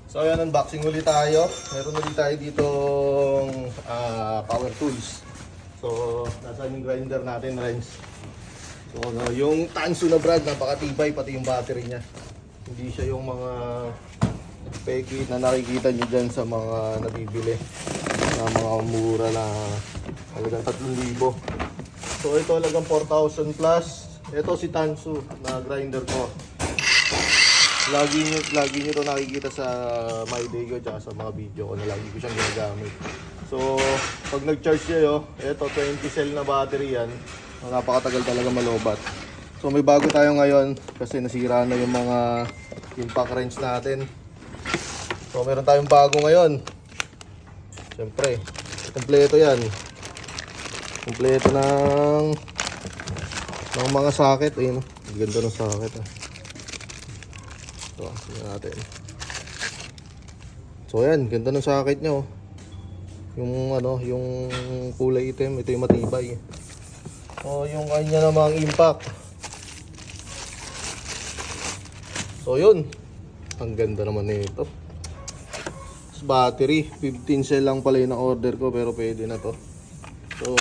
So ayan, unboxing ulit tayo. Meron ulit tayo ditong power tools. So nasaan yung grinder natin, Renz? So yung Tansu na brand, napakatibay, pati yung battery niya. Hindi siya yung mga peki na nakikita nyo dyan sa mga nabibili na mga mura na halagang 3,000. So ito halagang 4,000 plus. Ito si Tansu na grinder ko. Lagi nyo ito nakikita sa My Day ko at sa mga video ko na lagi ko siyang ginagamit. So, pag nag-charge kayo, ito 20 cell na battery yan. Napakatagal talaga malobat. So, may bago tayo ngayon kasi nasira na yung mga impact wrench natin. So, meron tayong bago ngayon. Siyempre, kompleto yan. Kompleto ng mga socket. Ayun, ganda ng socket. So, tingnan natin. So, ayan, ganda ng socket niya, oh. Yung kulay itim, ito yung matibay. So, yung kanya namang impact. So, yun. Ang ganda naman nito. Battery, 15 cell lang pala yung na-order ko, pero pwede na to. So,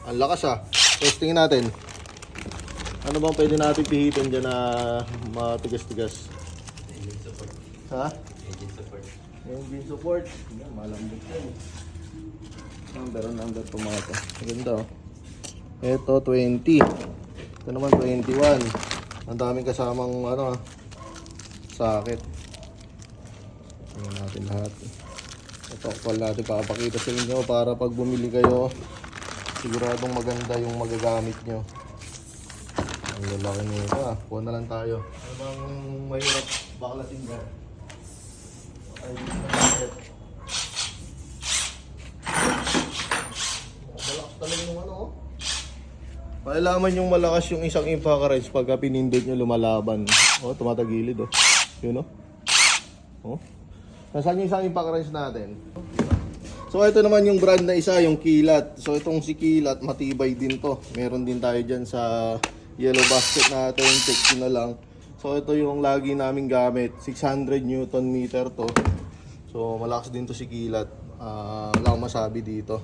ang lakas, ah. Testingin natin. Ano bang pwede natin pihitin dyan na matigas-tigas? Engine support. Ha? Engine support. Engine support. Yan, malambot yan. Number itong mga ito. Maganda, oh. Ito, 20. Ito naman, 21. Ang daming kasamang, socket. Tingnan natin lahat. Ito, call natin papakita sa inyo para pag bumili kayo, siguradong maganda yung magagamit nyo. Ang lalaki nito, ah. Kuha na lang tayo. Ano bang mahirap baklasin dyan? Ay, malakas talaga yung oh. Paalaman yung malakas yung isang impact wrench pagka pinindot nyo lumalaban. Oh, tumatagilid, oh. Yun, oh. Oh. Nasaan yung isang impact wrench natin? So, ito naman yung brand na isa, yung Kilat. So, itong si Kilat, matibay din to. Meron din tayo dyan sa yellow basket natin, check ko na lang. So ito yung lagi namin gamit, 600 Newton meter to. So malakas din to si Kilat. Wala akong masabi dito.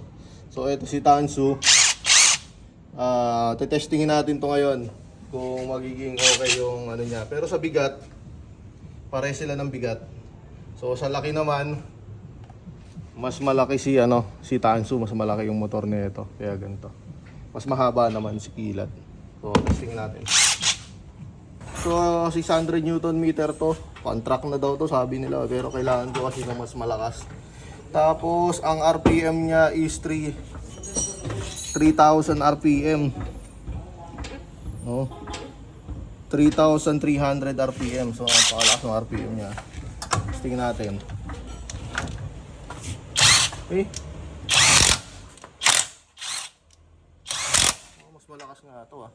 So ito si Tansu. Tetestingin natin to ngayon kung magiging okay yung ano niya. Pero sa bigat, pare sila ng bigat. So sa laki naman, mas malaki si Tansu, mas malaki yung motor nito. Kaya ganito. Mas mahaba naman si Kilat. So, testing natin. So, 600 Newton meter to. Contract na daw to, sabi nila. Pero kailangan ko kasi ng mas malakas. Tapos, ang RPM niya is 3,000 RPM. No? 3,300 RPM. So, ang pakalakas ng RPM niya. Testing natin. Okay. Mas malakas nga to, ah.